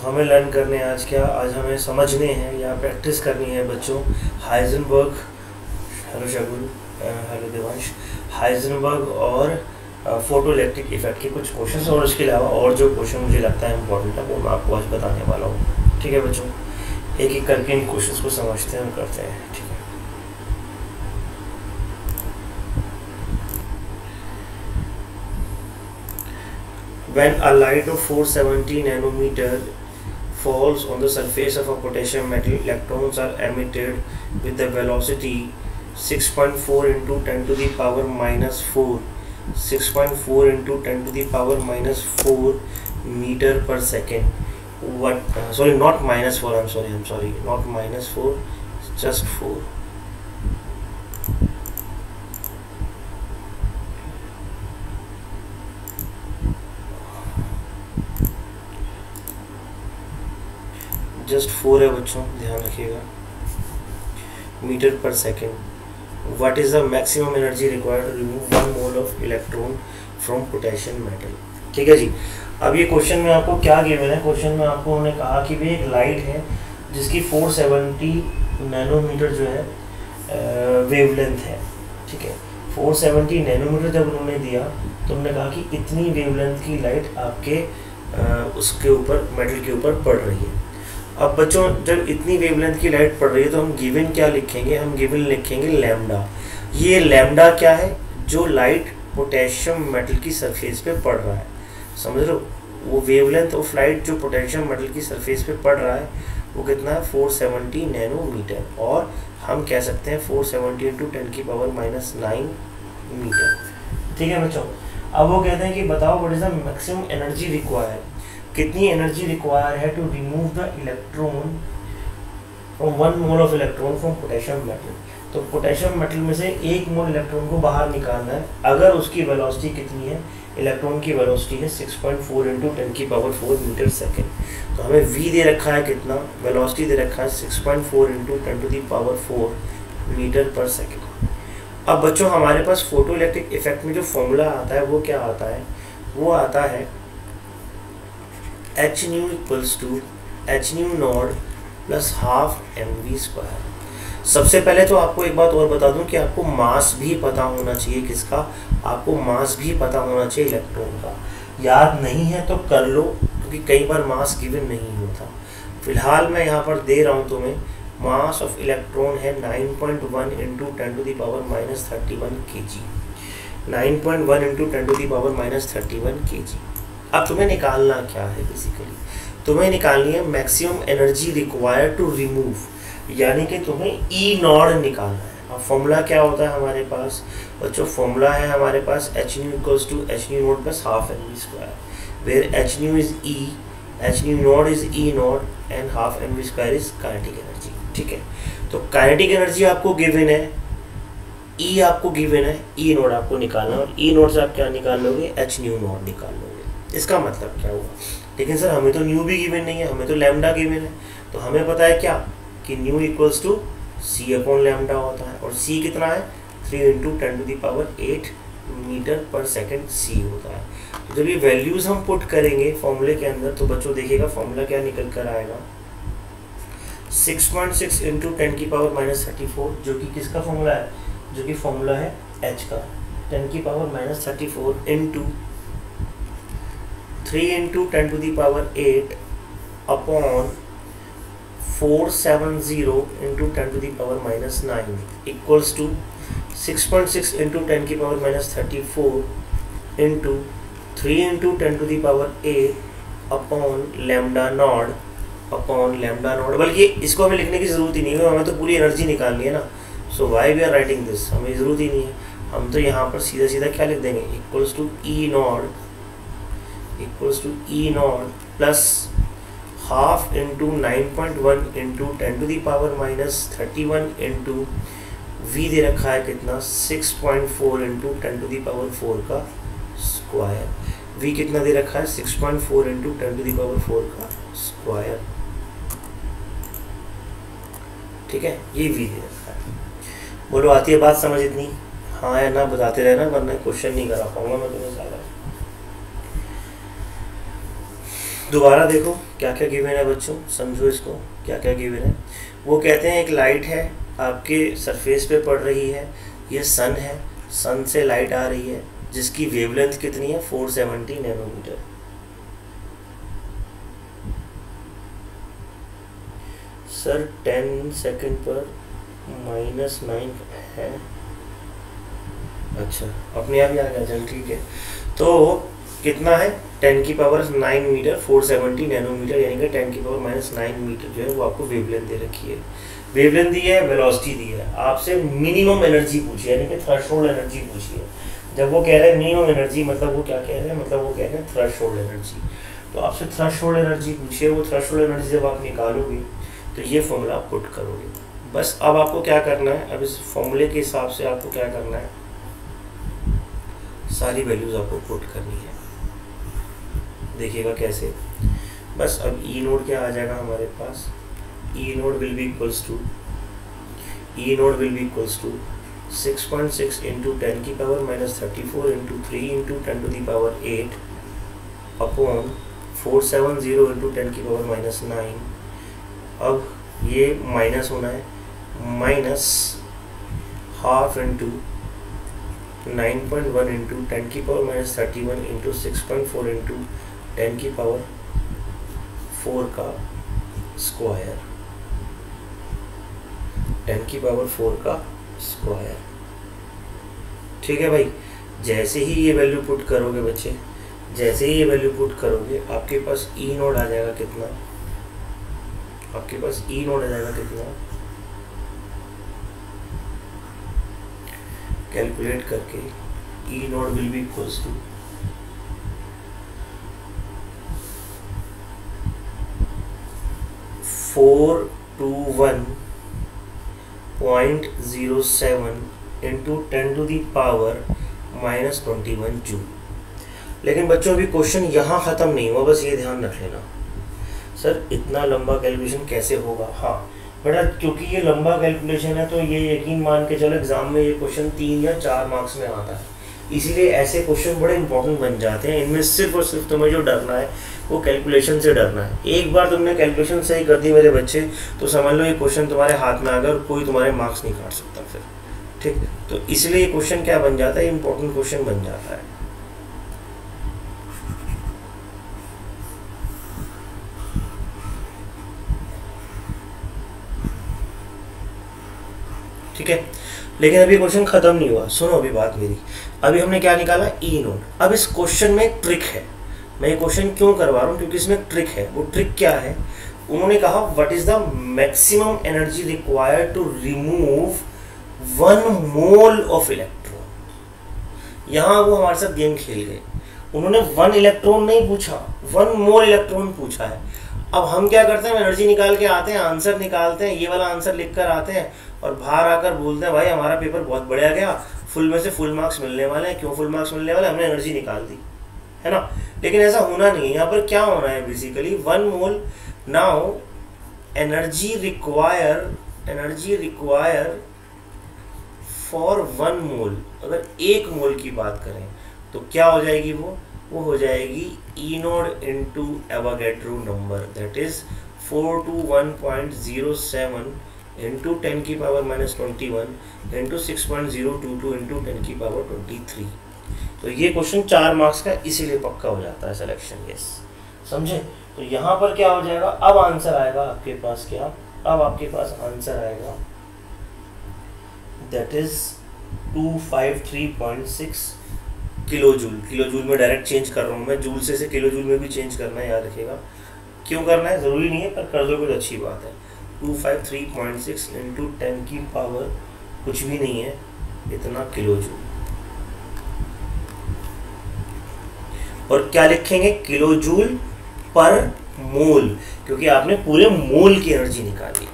हमें लर्न करने आज क्या, आज हमें समझने हैं या प्रैक्टिस करनी है बच्चों हाइजेनबर्ग, हेलो शगुन, हेलो देवांश, हाइजेनबर्ग और फोटो इलेक्ट्रिक इफेक्ट के कुछ क्वेश्चंस और उसके अलावा और जो क्वेश्चन मुझे लगता है इम्पोर्टेंट है वो मैं आपको आज बताने वाला हूँ। ठीक है बच्चों, एक एक करके इन क्वेश्चंस को समझते हैं और करते हैं। ठीक है, when a light of 470 nanometer falls on the surface of a potassium metal, electrons are emitted with the velocity 6.4 into 10 to the power minus 4, 6.4 into 10 to the power minus 4 meter per second. What sorry, not minus 4, I'm sorry, not minus 4, just 4. Just 4 है बच्चों, ध्यान रखिएगा, metre पर second. What is the maximum energy required to remove 1 mole of electron from potassium metal. ठीक है जी, अब ये question में आपको क्या गिवन है। क्वेश्चन में आपको उन्होंने कहा कि भी एक लाइट है जिसकी 470 नैनोमीटर जो है वेवलेंथ है। ठीक है, 470 नैनोमीटर जब उन्होंने दिया तो उन्होंने कहा कि इतनी वेवलेंथ की लाइट आपके उसके ऊपर मेटल के ऊपर पड़ रही है। अब बच्चों जब इतनी वेवलेंथ की लाइट पड़ रही है तो हम गिवन क्या लिखेंगे, हम गिवन लिखेंगे लैम्डा। ये लैम्डा क्या है, जो लाइट पोटेशियम मेटल की सरफेस पे पड़ रहा है, समझ लो, वो वेवलेंथ ऑफ लाइट जो पोटेशियम मेटल की सरफेस पे पड़ रहा है वो कितना है, 470 नैनोमीटर, और हम कह सकते हैं 470 इंटू 10 की पावर माइनस 9 मीटर। ठीक है बच्चों, अब वो कहते हैं कि बताओ what is the maximum energy required, कितनी एनर्जी रिक्वायर है to remove the electron from 1 mole of electron from potassium metal. तो पोटेशियम मेटल में से 1 मोल इलेक्ट्रॉन को बाहर निकालना है, अगर उसकी वेलोसिटी कितनी है, इलेक्ट्रॉन की वेलोसिटी है 6.4 इंटू 10 की पावर 4 मीटर सेकेंड। तो हमें v दे रखा है कितना, वेलोसिटी दे रखा है 6.4 into 10 to the power 4 metre पर सेकेंड। अब बच्चों हमारे पास फोटो इलेक्ट्रिक इफेक्ट में जो फॉर्मूला आता है वो क्या आता है, वो आता है h nu equals to h nu naught plus half mv square. सबसे पहले तो आपको एक बात और बता दूं कि आपको मास भी पता होना चाहिए, किसका, आपको मास भी पता होना चाहिए इलेक्ट्रॉन का। याद नहीं है तो कर लो, क्योंकि कई बार मास गिवन नहीं होता। फिलहाल मैं यहाँ पर दे रहा हूँ तुम्हें, मास ऑफ इलेक्ट्रॉन है 9.1 into 10 to the power minus 31 kg, 9.1 into 10 to the power minus 31 kg। अब तुम्हें निकालना क्या है, बेसिकली तुम्हें निकालनी है maximum energy required to remove, यानी कि तुम्हें ई नॉट निकालना है। अब फॉर्मूला क्या होता है हमारे पास बच्चों, फॉर्मूला है हमारे पास h nu equals to h nu naught plus half mv square, where h nu is e, h nu naught is e naught and half mv square is kinetic energy. ठीक है, तो काइनेटिक एनर्जी आपको given है, E आपको given है, E naught आपको निकालना है, और E नॉट से आप क्या निकाल लोगे, h nu नॉट निकाल लोगे। इसका मतलब क्या हुआ, लेकिन सर हमें तो न्यू भी गिवन नहीं है, हमें तो लैम्डा गिवन है। तो हमें पता है क्या कि nu equals to c upon lambda होता है, और सी कितना है 3 into 10 to the power 8 metre पर सेकंड सी होता है। तो जब ये वैल्यूज हम पुट करेंगे फॉर्मूले के अंदर तो बच्चों देखिएगा फॉर्मूला क्या निकल कर आएगा, 6.6 इंटू 10 की पावर माइनस 34, जो कि किसका फॉर्मूला है, जो कि फॉर्मूला है h का, 10 की power minus 34 into 3 into 10 to the power 8 upon 470 into 10 to the power minus 9 equals to 6.6 into 10 की power minus 34 into 3 into 10 to the power 8 upon lambda naught, upon lambda naught. बल्कि इसको हमें लिखने की ज़रूरत ही नहीं है, हमें तो पूरी एनर्जी निकालनी है ना। So why we are writing this, हमें ज़रूरत ही नहीं है, हम तो यहाँ पर सीधा सीधा क्या लिख देंगे, equals to E naught, equals to E naught plus half into 9.1 into 10 to the power minus 31 into V दे रखा है कितना 6.4 इंटू 10 टू दी पावर 4 का स्क्वायर। वी कितना दे रखा है 6.4 इंटू 10 टू दी पावर 4 का स्क्वायर। ठीक है, ये वी दे रखा है। बोलो आती है बात समझ इतनी, हाँ या ना बताते रहना, वरना क्वेश्चन नहीं करा पाऊंगा मैं तुम्हें सारा। दोबारा देखो क्या क्या गिवन है बच्चों, समझो इसको क्या क्या गिवन है। वो कहते हैं एक लाइट है आपके सरफेस पे पड़ रही है, ये सन है, सन से लाइट आ रही है जिसकी वेवलेंथ कितनी है 470 नैनोमीटर। सर 10 सेकंड पर -9 है, अच्छा अपने आप ही आ गया, चल ठीक है। तो कितना है 10 की पावर 9 मीटर 470 नैनोमीटर, यानी कि 10 की पावर -9 मीटर जो है वो आपको वेवलेंथ दे रखी है। वेवलेंथ दी है, वेलोसिटी दी है, आपसे मिनिमम एनर्जी पूछी है, यानी कि थ्रेशोल्ड एनर्जी पूछी है। जब वो कह रहे हैं मिनिमम एनर्जी, मतलब वो क्या कह रहे हैं, मतलब वो कह रहे हैं थ्रेशोल्ड एनर्जी। तो आपसे थ्रेशोल्ड एनर्जी पूछी है, वो थ्रेशोल्ड एनर्जी जब आप निकालोगे तो ये फॉर्मूला आप पुट करोगे। बस अब आपको क्या करना है, अब इस फॉर्मूले के हिसाब से आपको क्या करना है, सारी वैल्यूज आपको पुट करनी है। देखिएगा कैसे, बस अब ई नोड क्या आ जाएगा हमारे पास, E naught will be equals to 6.6 into 10 की power -34 into 3 into 10 to the power 8 upon 470 into 10 की पावर -9। अब ये माइनस होना है, माइनस हाफ इंटू 9.1 इंटू 10 की पावर -31 इंटू 6.4 इंटू 10 की पावर 4 का स्क्वायर, 10 की पावर 4 का स्क्वायर। ठीक है भाई, जैसे ही ये वैल्यू पुट करोगे बच्चे, जैसे ही ये वैल्यू पुट करोगे आपके पास ई नोड आ जाएगा कितना, आपके पास ई नोड आ जाएगा कितना, कैलकुलेट करके E naught will be equals to 421.07 into 10 to the power -21 joule. लेकिन बच्चों अभी क्वेश्चन यहाँ ख़त्म नहीं हुआ, बस ये ध्यान रख लेना। सर इतना लंबा कैलकुलेशन कैसे होगा, हाँ बेटा क्योंकि ये लंबा कैलकुलेशन है तो ये यकीन मान के चलो एग्जाम में ये क्वेश्चन 3 या 4 मार्क्स में आता है, इसीलिए ऐसे क्वेश्चन बड़े इंपॉर्टेंट बन जाते हैं। इनमें सिर्फ और सिर्फ तुम्हें जो डरना है वो कैलकुलेशन से डरना है। एक बार तुमने कैलकुलेशन सही कर दी मेरे बच्चे तो समझ लो ये क्वेश्चन तुम्हारे हाथ में आ गया और कोई तुम्हारे मार्क्स नहीं काट सकता फिर, ठीक। तो इसलिए ये क्वेश्चन क्या बन जाता है, इंपॉर्टेंट क्वेश्चन बन जाता है। ठीक है, लेकिन अभी क्वेश्चन खत्म नहीं हुआ, सुनो अभी बात मेरी। अभी हमने क्या निकाला, ई नोड। अब इस क्वेश्चन में एक ट्रिक है, मैं ये क्वेश्चन क्यों करवा रहा हूँ क्योंकि इसमें एक ट्रिक है। वो ट्रिक क्या है, उन्होंने कहा what is the maximum energy required to remove 1 mole of electron. यहाँ वो हमारे साथ गेम खेल गए, उन्होंने 1 इलेक्ट्रॉन नहीं पूछा, 1 मोल इलेक्ट्रॉन पूछा है। अब हम क्या करते हैं, एनर्जी निकाल के आते हैं, आंसर निकालते हैं, ये वाला आंसर लिख कर आते हैं और बाहर आकर बोलते हैं भाई हमारा पेपर बहुत बढ़िया गया, फुल में से फुल मार्क्स मिलने वाले हैं। क्यों फुल मार्क्स मिलने वाले, हमने एनर्जी निकाल दी, है ना। लेकिन ऐसा होना नहीं है। यहाँ पर क्या होना है basically 1 mole, now energy require for 1 मोल। अगर 1 मोल की बात करें तो क्या हो जाएगी, वो हो जाएगी ई node into Avogadro number, that is 421.07 into 10 की पावर -21 इंटू 6.022 इंटू 10 की पावर 23। तो ये क्वेश्चन 4 मार्क्स का इसीलिए पक्का हो जाता है सिलेक्शन, यस समझे। तो यहाँ पर क्या हो जाएगा, अब आंसर आएगा आपके पास, क्या अब आपके पास आंसर आएगा that is 253.6 kilo joule. Kilo joule में डायरेक्ट चेंज कर रहा हूँ मैं, जूल से किलो जूल में भी चेंज करना है, याद रखिएगा। क्यों करना है ज़रूरी नहीं है, पर कर दो कुछ अच्छी बात है। 253.6 इंटू 10 की पावर कुछ भी नहीं है, इतना किलो जूल। और क्या लिखेंगे, किलो जूल पर मोल, क्योंकि आपने पूरे मोल की एनर्जी निकाली।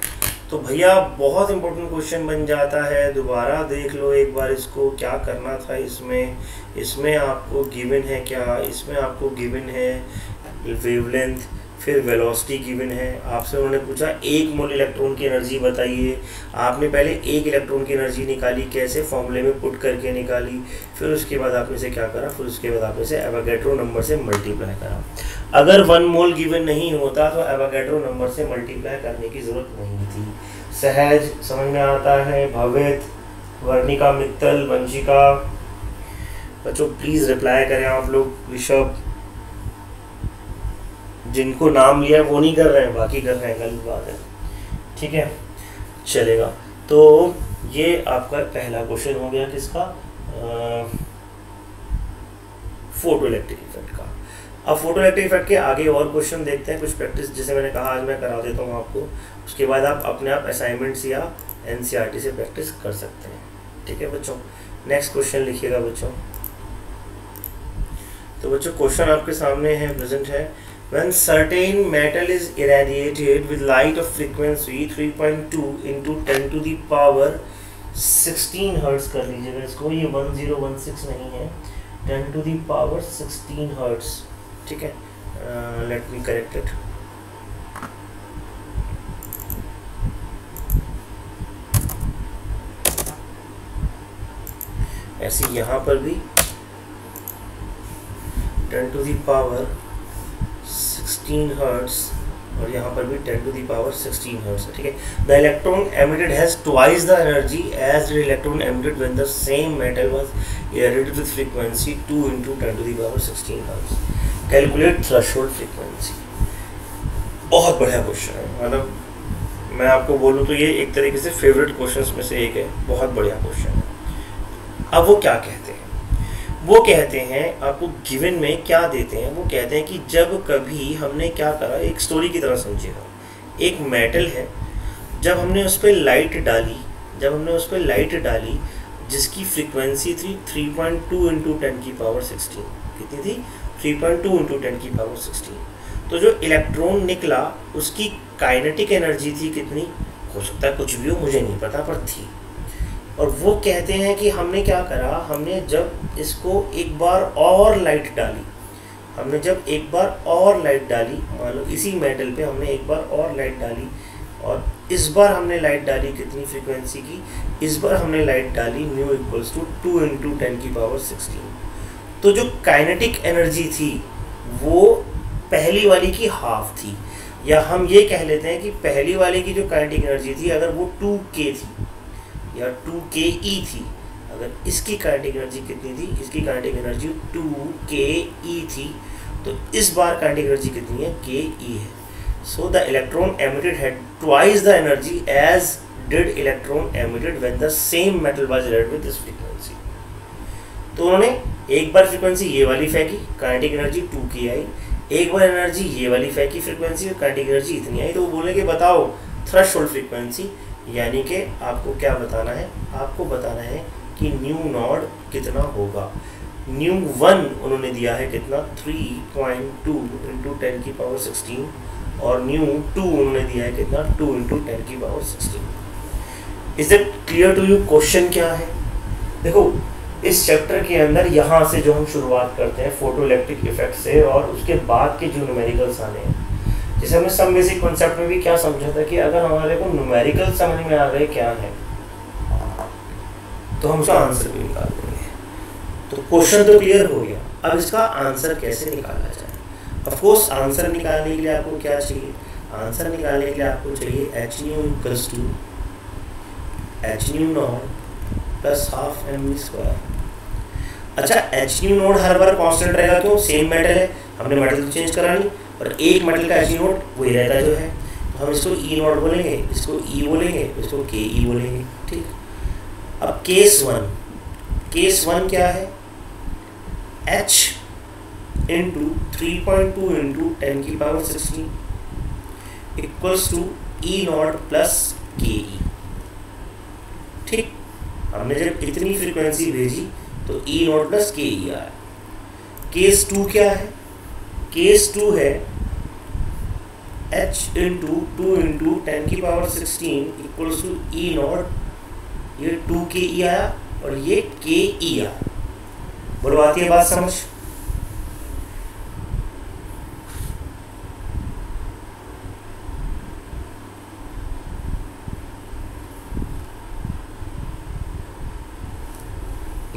तो भैया बहुत इंपॉर्टेंट क्वेश्चन बन जाता है। दोबारा देख लो एक बार इसको, क्या करना था इसमें आपको गिवन है क्या, इसमें आपको गिवन है वेवलेंथ, फिर वेलोसिटी गिवन है, आपसे उन्होंने पूछा 1 मोल इलेक्ट्रॉन की एनर्जी बताइए, आपने पहले 1 इलेक्ट्रॉन की एनर्जी निकाली, कैसे, फॉर्मूले में पुट करके निकाली, फिर उसके बाद आपने से क्या करा, फिर उसके बाद आपने से एवोगैड्रो नंबर से मल्टीप्लाई करा। अगर 1 मोल गिवन नहीं होता तो एवोगैड्रो नंबर से मल्टीप्लाई करने की ज़रूरत नहीं थी। सहज समझ में आता है, भवित, वर्णिका, मित्तल, वंशिका, बच्चों प्लीज़ रिप्लाई करें आप लोग। ऋषभ, जिनको नाम लिया है वो नहीं कर रहे हैं, बाकी कर रहे हैं, गलत बात है, ठीक है, चलेगा। तो ये आपका पहला क्वेश्चन हो गया किसका, फोटो इलेक्ट्रिक इफेक्ट का। अब फोटो इलेक्ट्रिक इफेक्ट के आगे और क्वेश्चन देखते हैं, कुछ प्रैक्टिस जैसे मैंने कहा आज मैं करा देता हूँ आपको, उसके बाद आप अपने आप असाइनमेंट्स या एनसीईआरटी से प्रैक्टिस कर सकते हैं, ठीक है बच्चों। नेक्स्ट क्वेश्चन लिखिएगा बच्चों। तो बच्चों क्वेश्चन आपके सामने है, प्रेजेंट है। When certain metal is irradiated with light of frequency 3.2 into 10 to the power 16 hertz कर लीजिएगा इसको, ये 1016 नहीं है, 10 to the power 16 हर्ट्ज, ठीक है। Let me correct it. ऐसे यहाँ पर भी 10 to the power 16 हर्ट्ज और यहाँ पर भी 10 to the power 16 हर्ट्ज है, ठीक है। The electron emitted has twice the energy as the electron emitted when the same metal was irradiated with frequency 2 into 10 to the power 16 hertz. Calculate threshold frequency. बहुत बढ़िया question है, मतलब मैं आपको बोलूँ तो ये एक तरीके से फेवरेट क्वेश्चंस में से एक है, बहुत बढ़िया क्वेश्चन है। अब वो क्या कहते हैं, वो कहते हैं आपको गिवन में क्या देते हैं, वो कहते हैं कि जब कभी हमने क्या करा, एक स्टोरी की तरह समझिएगा, एक मेटल है, जब हमने उस पर लाइट डाली, जिसकी फ्रीक्वेंसी थी 3.2 into 10 की पावर 16, कितनी थी, 3.2 into 10 की पावर 16। तो जो इलेक्ट्रॉन निकला उसकी काइनेटिक एनर्जी थी कितनी, हो सकता है कुछ भी हो, मुझे नहीं पता, पर थी। और वो कहते हैं कि हमने क्या करा, हमने जब इसको एक बार और लाइट डाली, मान लो इसी मेटल पे हमने एक बार और लाइट डाली, और इस बार हमने लाइट डाली कितनी फ्रीक्वेंसी की, इस बार हमने लाइट डाली μ इक्वल्स टू 2 into 10 की पावर 16। तो जो काइनेटिक एनर्जी थी वो पहली वाली की हाफ थी, या हम ये कह लेते हैं कि पहली वाले की जो काइनेटिक एनर्जी थी अगर वो 2K थी या 2KE थी, अगर इसकी काइनेटिक एनर्जी कितनी थी, इसकी काइनेटिक एनर्जी 2KE थी, तो इस बार काइनेटिक एनर्जी कितनी है, KE है। So the electron emitted had twice the energy as did electron emitted when the same metal was irradiated with this frequency. तो उन्होंने एक बार फ्रीक्वेंसी ये वाली फेंकी, काइनेटिक एनर्जी 2K आई, एक बार एनर्जी ये वाली फेंकी फ्रीक्वेंसी, और काइनेटिक एनर्जी इतनी आई। तो वो बोलेंगे बताओ थ्रेशोल्ड फ्रीक्वेंसी, यानी कि आपको क्या बताना है, आपको बताना है कि μ0 कितना होगा। μ1 उन्होंने दिया है कितना, 3.2 into 10 की पावर 16, और μ2 उन्होंने दिया है कितना, 2 into 10 की power 16। Is it clear to you question क्या है? देखो इस चैप्टर के अंदर यहाँ से जो हम शुरुआत करते हैं फोटो इलेक्ट्रिक इफेक्ट से, और उसके बाद के जो न्यूमेरिकल्स आने हैं, जैसे हमने सम बेसिक कॉन्सेप्ट में भी क्या समझा था कि अगर हमारे को न्यूमेरिकल समझ में आ गए क्या है तो हम उसका आंसर भी निकाल देंगे। तो क्वेश्चन तो क्लियर हो गया, अब इसका आंसर कैसे निकाला जाए। ऑफ कोर्स आंसर निकालने के लिए आपको क्या चाहिए, आंसर निकालने के लिए आपको चाहिए hν equals to hν0 plus half mv²। अच्छा hν0 हर बार कांस्टेंट रहेगा, क्यों, सेम मेटल है, हमने मेटल तो चेंज करा नहीं, और एक मेटल का hν0 वही रहता जो है, तो हम इसको E0 बोलेंगे, इसको E बोलेंगे, इसको KE बोलेंगे, ठीक। अब केस वन क्या है, h इंटू 3.2 into 10 की power 16 equals to E0 plus KE, ठीक। हमने जब इतनी फ्रीक्वेंसी भेजी तो E0 प्लस KE आया। केस 2 क्या है, केस 2 है h इंटू 2 into 10 की पावर 16 इक्वल्स टू E0, ये 2KE आया और ये KE आया। बोलो आती है बात समझ?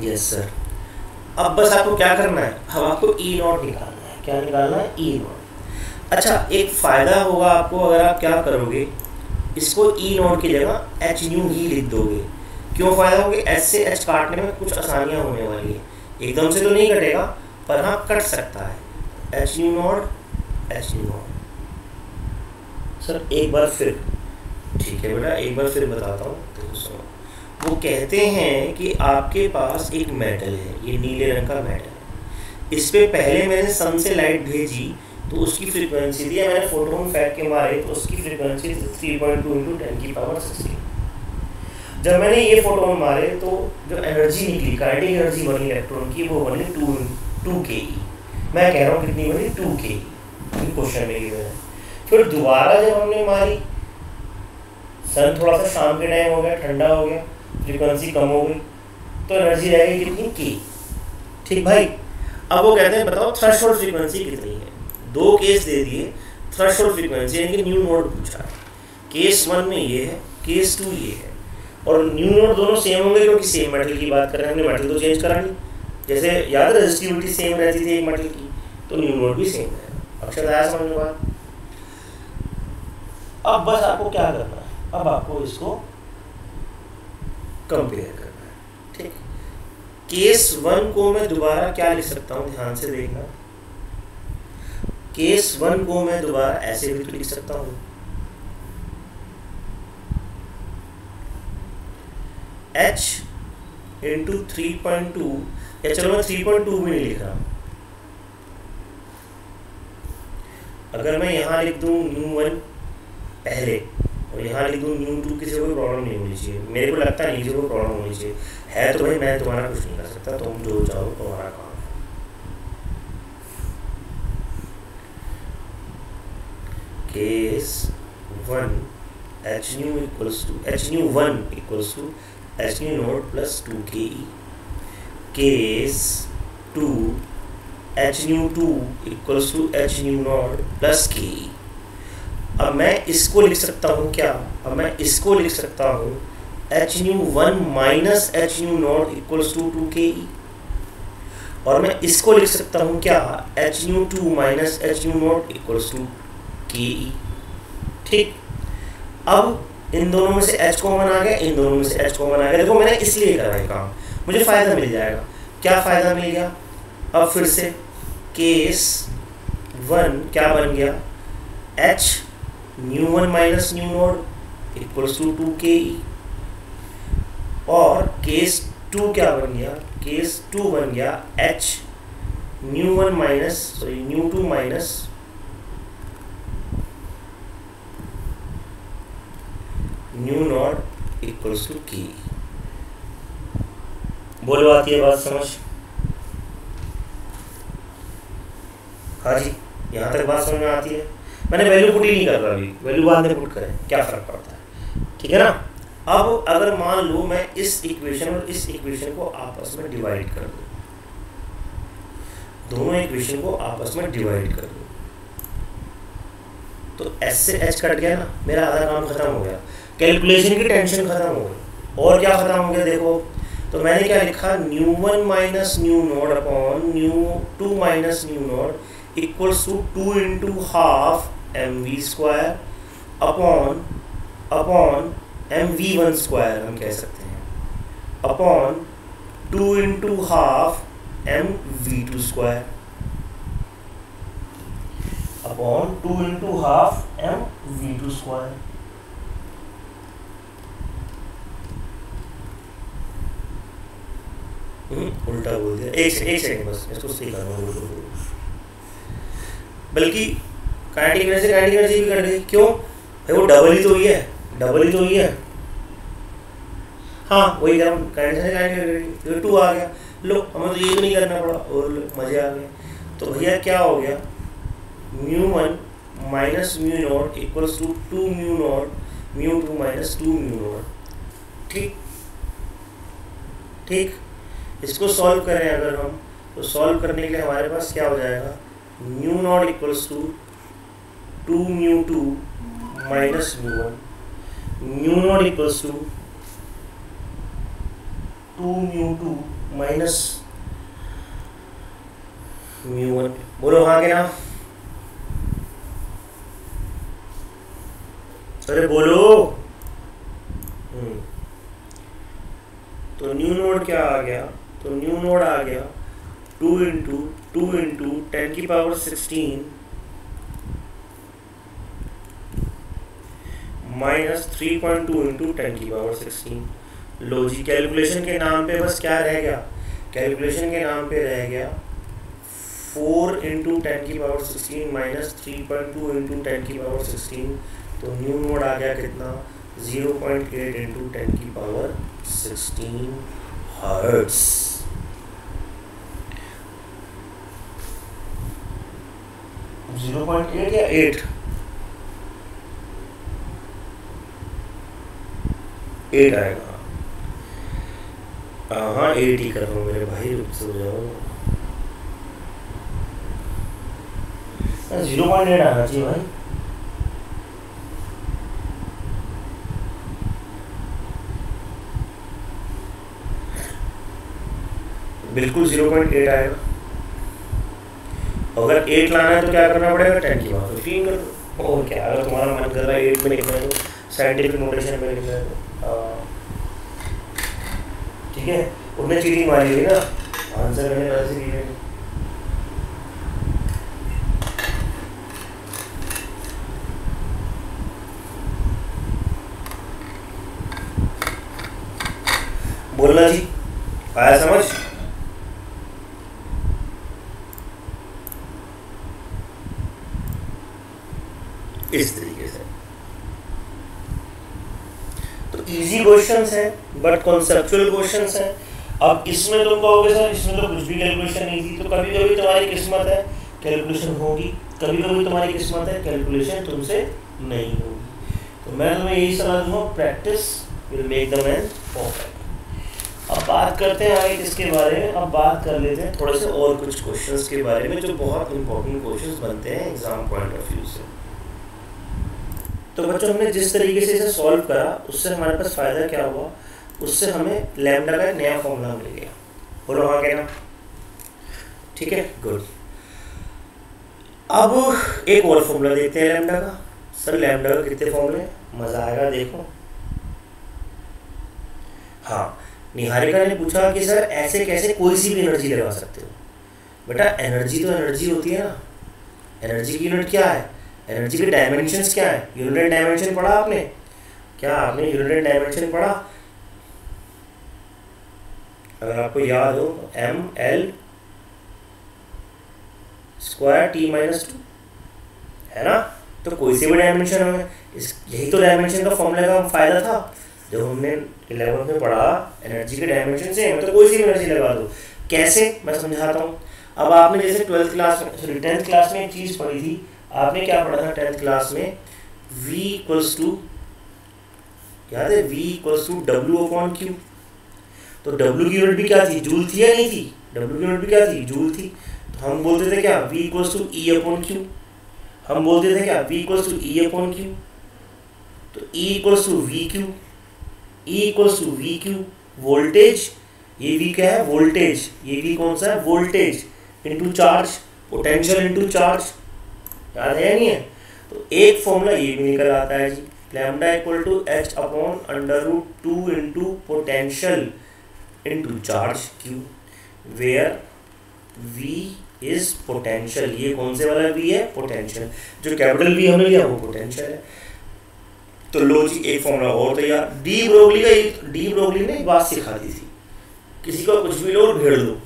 Yes sir. अब बस आपको क्या करना है, अब आपको ई नॉट निकालना है। क्या निकालना है? ई नॉट। अच्छा, एक फ़ायदा होगा आपको, अगर आप क्या करोगे, इसको ई नॉट की जगह एच न्यू ही लिख दोगे। क्यों फ़ायदा होगा? एच से एच काटने में कुछ आसानियाँ होने वाली है। एकदम से तो नहीं कटेगा, पर हाँ कट सकता है। H new not, H new not. Sir एक बार फिर, ठीक है बेटा, एक बार फिर बताता हूँ, देखो सुनो। वो कहते हैं कि आपके पास एक मेटल है, ये नीले रंग का मेटल है, इस पे पहले मैंने सन से लाइट भेजी तो उसकी फ्रीक्वेंसी दी, मैंने फोटोन फेंक के मारे तो उसकी फ्रीक्वेंसी 3.2 × 10⁻16। जब मैंने ये फोटोन मारे तो जो एनर्जी निकली, काइनेटिक एनर्जी बनी इलेक्ट्रॉन की, वो बनी 2 ke। मैं कह रहा हूँ कितनी बनी? 2 ke। क्वेश्चन में ये है। फिर दोबारा जब हमने मारी, सन थोड़ा सा शाम के टाइम हो गया, ठंडा हो गया, फ्रीक्वेंसी कम हो गई, तो एनर्जी रहेगी कितनी? के। ठीक भाई। अब वो कहते हैं बताओ थ्रेशोल्ड फ्रीक्वेंसी कितनी है। 2 केस दे दिए, थ्रेशोल्ड फ्रीक्वेंसी यानी कि न्यू नोड पूछा। केस 1 में ये है, केस 2 ये है, और न्यू नोड दोनों सेम होंगे क्योंकि सेम मेटल की बात कर रहे हैं, हमने मेटल तो चेंज करा नहीं। जैसे याद है रेजिस्टिविटी सेम रहती थी एक मेटल की, तो न्यू नोड भी सेम है। अक्षर आया समझ में बात? अब बस आपको क्या करना है, अब आपको इसको कंपेयर करना है। ठीक, केस 1 को मैं दोबारा क्या लिख सकता हूँ, ध्यान से देखना। केस 1 को मैं दोबारा ऐसे भी तो लिख सकता हूँ, h इंटू 3.2, या चलो मैं 3.2 भी नहीं लिख रहा। अगर मैं यहाँ लिख दूँ ν1 पहले और यहाँ लिख दूँ ν2, किसी को कोई प्रॉब्लम नहीं होनी चाहिए। मेरे को लगता नहीं किसी को प्रॉब्लम होनी चाहिए, है तो भाई मैं तुम्हारा कुछ नहीं कर सकता, तुम जो चाहो तुम्हारा काम है। Case 1 hν1 equals to hν naught plus 2 ke। Case 2 hν2 equals to hν naught plus ke। अब मैं इसको लिख सकता हूँ क्या, अब मैं इसको लिख सकता हूँ hν1 minus hν naught equals to 2 ke, और मैं इसको लिख सकता हूँ क्या, hν2 minus hν naught equals to ke। ठीक, अब इन दोनों में से h कॉमन आ गया, इन दोनों में से h कॉमन आ गया। देखो मैंने इसलिए करा है काम, मुझे फ़ायदा मिल जाएगा। क्या फ़ायदा मिल गया? अब फिर से केस 1 क्या बन गया, hν1 minus nu naught equals to 2 ke, और केस 2 क्या बन गया, केस 2 बन गया hν1 minus ν2 minus nu naught equals to K. बोलो आती है बात समझ? हाँ जी, यहाँ तक बात समझ में आती है। मैंने वैल्यू पुट ही नहीं कर रहा अभी, वैल्यू बाद में पुट करें, क्या फ़र्क पड़ता है? ठीक है ना। अब अगर मान लो मैं इस इक्वेशन और इस इक्वेशन को आपस में डिवाइड कर दूँ, दोनों इक्वेशन को आपस में डिवाइड कर दूँ, तो एस से एच कट गया ना, मेरा आधा काम खत्म हो गया, कैलकुलेशन की टेंशन खत्म हो गई। और क्या खत्म हो गया देखो, तो मैंने क्या लिखा, ν1 minus nu naught upon ν2 minus nu naught equals to 2 into half mv² upon mv1 square हम कह सकते हैं, upon 2 into half mv2 square, upon 2 into half mv2 square. उल्टा बोल दिया, एक सेकंड बस, इसको सही करना है। बल्कि काइनेटिक एनर्जी भी कट गई, क्यों भाई? वो डबल ही तो ही है, डबल ही तो ही है। हाँ वही जब काइनेटिक 2 आ गया, लो हमें तो ये तो नहीं करना पड़ा और मजे आ गए। तो भैया क्या हो गया, µ1 minus mu naught equals to 2 mu naught µ2 minus 2 mu naught. ठीक ठीक, इसको सॉल्व करें अगर हम, तो सॉल्व करने के लिए हमारे पास क्या हो जाएगा, nu naught equals to 2 µ2 minus µ1, nu naught equals to 2μ2 minus μ1। बोलो हाँ के ना, अरे बोलो। तो न्यू नोड क्या आ गया, तो न्यू नोड आ गया 2 इंटू 10 की पावर 16 माइनस 3.2 इंटू 10 की पावर 16। लो जी, कैलकुलेशन के नाम पे बस क्या रह गया, कैलकुलेशन के नाम पे रह गया 4 इंटू 10 की पावर 16 माइनस 3.2 इंटू 10 की पावर 16। तो न्यू नोड आ गया कितना, 0.8 इंटू 10 की power 16 hertz. Zero point eight या 8 आएगा। हाँ 8 ही कर रहा हूँ मेरे भाई, रुक सो जाओ। 0.8 आना चाहिए भाई। बिल्कुल 0.8 आएगा। अगर 8 लाना है तो क्या करना पड़ेगा, 10 की पावर 15 कर दो। और क्या, अगर तुम्हारा मन कर रहा है 8 में लिखना है तो साइंटिफिक नोटेशन में लिखना है तो ठीक है। उन्हें चीटिंग मारी हुई ना, आंसर करने वैसे ही है। बोलना जी, आया समझ। इस तरीके से तो इजी क्वेश्चंस है बट कॉन्सेप्चुअल क्वेश्चंस है। अब इसमें तुम कहोगे सर इसमें तो कुछ भी कैलकुलेशन नहीं थी, तो कभी कभी तुम्हारी किस्मत है कैलकुलेशन होगी, कभी कभी तुम्हारी किस्मत है कैलकुलेशन तुमसे नहीं होगी। तो मैं तुम्हें यही सलाह दूंगा, practice will make the man perfect. अब बात करते हैं आगे किसके बारे में, अब बात कर लेते हैं थोड़े से और कुछ क्वेश्चंस के बारे में जो बहुत इंपॉर्टेंट क्वेश्चंस बनते हैं एग्जाम पॉइंट ऑफ व्यू से। तो बच्चों हमने जिस तरीके से इसे सॉल्व करा उससे हमारे पास फ़ायदा क्या हुआ, उससे हमें लैम्डा का नया फॉर्मूला मिल गया। बोलो हाँ कहना, ठीक है गुड। अब एक और फॉर्मूला देखते हैं लैम्डा का। सर लैम्डा का कितने फॉर्मूले, मज़ा आएगा देखो। हाँ, निहारिका ने पूछा कि सर ऐसे कैसे कोई सी भी एनर्जी लगा सकते हो। बेटा एनर्जी तो एनर्जी होती है ना, एनर्जी की यूनिट क्या है, एनर्जी के डायमेंशंस क्या है। यूनिट डायमेंशन पढ़ा आपने, क्या आपने यूनिट डायमेंशन पढ़ा? अगर आपको याद हो तो ml स्क्वायर t-2 है ना। तो कोई से भी डायमेंशन हमें यही तो डायमेंशन का फॉर्मूला का फायदा था जब हमने 11th में पढ़ा एनर्जी के डायमेंशन से तो कोई सी भी एनर्जी लगा दो। कैसे, मैं समझाता हूँ। अब आपने जैसे 10th क्लास में एक चीज़ पढ़ी थी, आपने क्या पढ़ा था 10th क्लास में, v इक्वल्स टू, याद है v इक्वल्स टू W/Q। तो W की यूनिट भी क्या थी, जूल थी या नहीं थी? W की यूनिट भी क्या थी, जूल थी। तो हम बोलते थे क्या v इक्वल्स टू E/Q। हम बोलते थे क्या v इक्वल्स टू E/Q। तो E equals to VQ, E equals to VQ voltage, ये V क्या है वोल्टेज, ये V कौन सा है voltage into charge, potential into charge. याद है या नहीं है? तो एक फॉर्मूला ये भी निकल आता है जी, lambda equal to h/√2 into potential into charge Q, where V is potential. ये कौन से वाला V है, पोटेंशियल। जो कैपिटल V हमने लिया वो पोटेंशियल है। तो लो जी एक फॉर्मूला और तैयार। डी ब्रोगली ने एक बात सिखा दी थी, किसी को कुछ भी लो और भेड़ लो,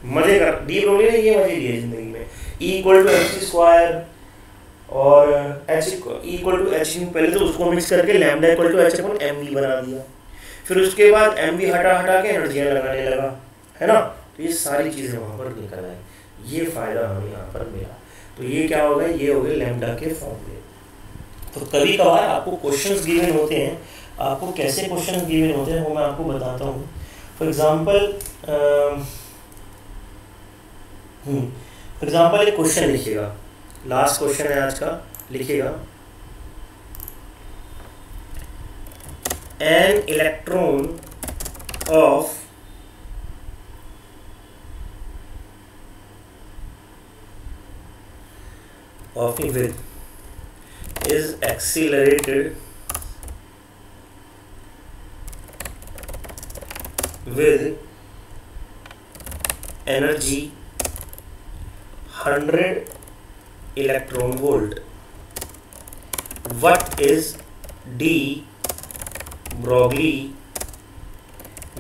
मजे कर। डी ब्रोगली ने ये मजे दिए जिंदगी में। E इक्वल टू mc² और h इक्वल टू h, पहले तो उसको मिक्स करके लैम्डा इक्वल टू h/mv बना दिया। फिर उसके बाद mv हटा के एनर्जियाँ लगाने लगा, है ना। तो ये सारी चीज़ें वहाँ पर निकल आई, ये फ़ायदा हमें यहाँ पर मिला। तो ये क्या हो गया, ये हो गए लैम्डा के फॉर्मूले। तो कभी कभार आपको क्वेश्चंस गिवन होते हैं, आपको कैसे क्वेश्चंस गिवन होते हैं वो मैं आपको बताता हूँ। फॉर एग्जाम्पल एक क्वेश्चन लिखिएगा, लास्ट क्वेश्चन है आज का, लिखिएगा an electron of with is accelerated with energy 100 electron volt. What is de Broglie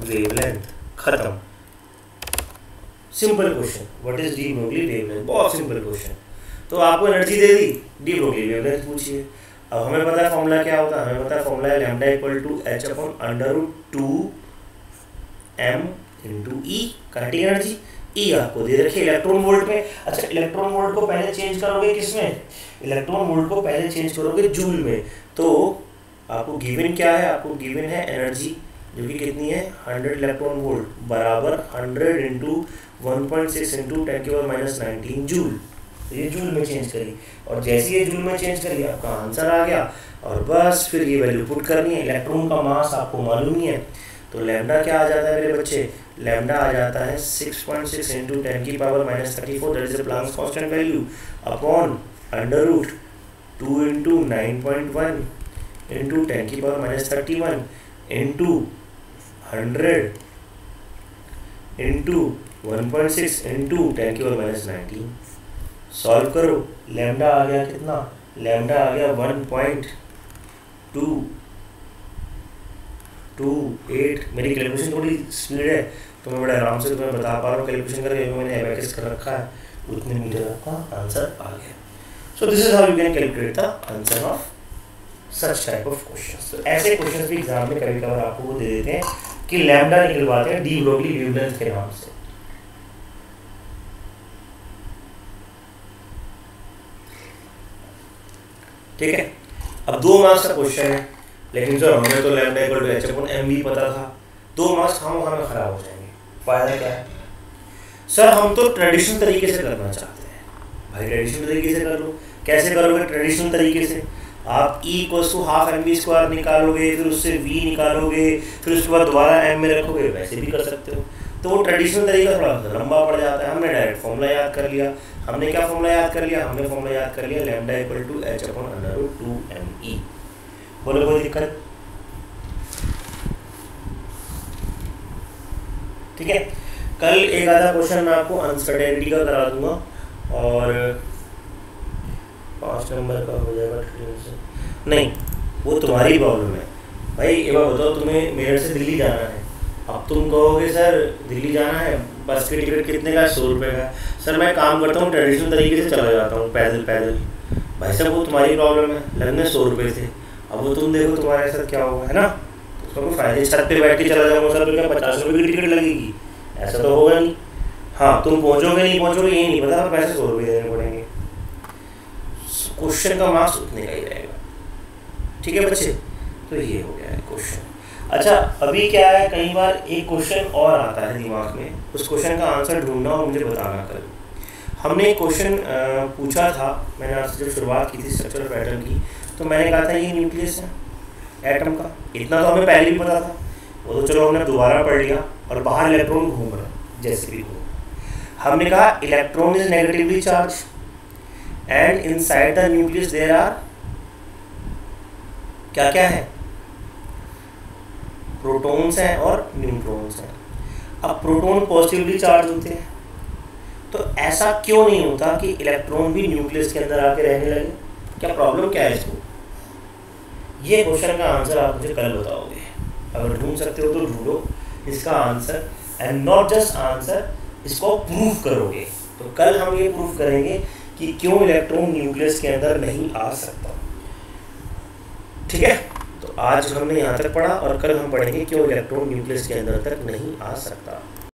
wavelength? खत्म. Simple question. What is de Broglie wavelength? बहुत सिंपल क्वेश्चन. तो आपको एनर्जी दे दी, डी ब्रोगली वेवलेंथ पूछिए. अब हमें पता है फॉर्मूला क्या होता है. हमें पता है फॉर्मूला है lambda equal to h upon under root 2m into E. Kinetic energy E आपको दे रखी है इलेक्ट्रॉन वोल्ट में. अच्छा, इलेक्ट्रॉन वोल्ट को पहले चेंज करोगे किसमें? इलेक्ट्रॉन वोल्ट को पहले चेंज करोगे जूल में. तो आपको गिवन क्या है? आपको गिवन है एनर्जी जो कि कितनी है 100 इलेक्ट्रॉन वोल्ट बराबर 100 इंटू 1.6 इंटू 10⁻⁻19 जूल. तो ये जूल में चेंज करी और जैसे ये जूल में चेंज करी आपका आंसर आ गया. और बस फिर ये वैल्यू पुट करनी है. इलेक्ट्रॉन का मास आपको मालूम ही है. तो लैम्डा क्या आ जाता है मेरे बच्चे? लैम्डा आ जाता है 6.6 into 10⁻⁻34 that is the Planck's constant value upon under root 2 into 9.1 into 10⁻31 into 100 into 1.6 into 10⁻⁻19. Solve करो. लैम्डा आ गया कितना? लैम्डा आ गया 1.228. मेरी कैलकुलेशन थोड़ी स्पीड है तो मैं बड़े आराम से तुम्हें बता पा रहा हूँ. कैलकुलेशन करके मैंने एबैकस कर रखा है. उतने मीटर आपका आंसर आ गया. So this is how you can calculate the answer of such type of questions. तो ऐसे क्वेश्चंस भी एग्जाम में कभी कभार आपको दे देते हैं कि लैम्डा निकलवाते हैं डी ब्रोगली वेवलेंथ के नाम से. ठीक है. अब 2 मार्क्स का क्वेश्चन है लेकिन सर हमें तो lambda equal to h upon m भी पता था. 2 मार्क्स हम खराब हो जाएंगे. फायदा क्या है? सर हम तो ट्रेडिशनल तरीके से करना चाहते हैं. भाई ट्रेडिशनल तरीके से कर लो. कैसे करोगे ट्रेडिशनल तरीके से? आप E equals to half m v square निकालोगे, फिर उससे V निकालोगे, फिर उसके बाद दोबारा M में रखोगे. वैसे भी कर सकते हो. तो वो ट्रेडिशनल तरीका थोड़ा लंबा पड़ जाता है. हमने डायरेक्ट फॉर्मूला याद कर लिया. हमने क्या फॉर्मूला याद कर लिया? हमने फॉर्मूला याद कर लिया lambda equal to h upon under root 2me. बोलो कोई दिक्कत? ठीक है. कल एक आधा क्वेश्चन मैं आपको अनसर्टेनिटी का करा दूंगा और 5 नंबर का हो जाएगा. नहीं, वो तुम्हारी प्रॉब्लम है भाई. एक बार बताओ, तुम्हें मेरठ से दिल्ली जाना है. अब तुम कहोगे सर दिल्ली जाना है, बस की टिकट कितने का? 100 रुपये का. सर मैं काम करता हूँ ट्रेडिशनल तरीके से चला जाता हूँ पैदल. भाई साहब वो तुम्हारी प्रॉब्लम है. लगने 100 रुपये थे. अब वो तुम देखो तुम्हारे साथ क्या होगा, है ना? तो उसका कोई फायदा. छत पे बैठ के चला जाऊँगा सर तो क्या 50 रुपये की टिकट लगेगी? ऐसा तो होगा नहीं. हाँ, तुम पहुँचोगे नहीं पहुँचोगे ये नहीं पता, पैसे 100 रुपये देने पड़ेंगे. क्वेश्चन का मार्क्स उतने का ही रहेगा. ठीक है बच्चे. तो ये हो गया है क्वेश्चन. अच्छा, अभी क्या है, कई बार एक क्वेश्चन और आता है दिमाग में. उस क्वेश्चन का आंसर ढूंढना और मुझे बताना. कल हमने एक क्वेश्चन पूछा था. मैंने आपसे जब शुरुआत की थी स्ट्रक्चरल पैटर्न की तो मैंने कहा था ये न्यूक्लियस है एटम का. इतना तो हमें पहले भी पता था. वो तो चलो हमने दोबारा पढ़ लिया. और बाहर इलेक्ट्रॉन घूम रहा है जैसे भी हो. हमने कहा electron is negatively charge and inside the nucleus there are क्या क्या है? प्रोटॉन्स हैं और न्यूट्रॉन्स हैं. अब प्रोटॉन पॉजिटिवली चार्ज होते हैं तो ऐसा क्यों नहीं होता कि इलेक्ट्रॉन भी न्यूक्लियस के अंदर आके रहने लगे? क्या प्रॉब्लम क्या है इसको? ये क्वेश्चन का आंसर आप मुझे कल बताओगे. अगर ढूंढ सकते हो तो ढूंढो इसका answer. And not just answer, इसको प्रूव करोगे. तो कल हम ये प्रूव करेंगे कि क्यों इलेक्ट्रॉन न्यूक्लियस के अंदर नहीं आ सकता. ठीक है. तो आज हमने यहाँ तक पढ़ा और कल हम पढ़ेंगे क्यों इलेक्ट्रॉन न्यूक्लियस के अंदर तक नहीं आ सकता.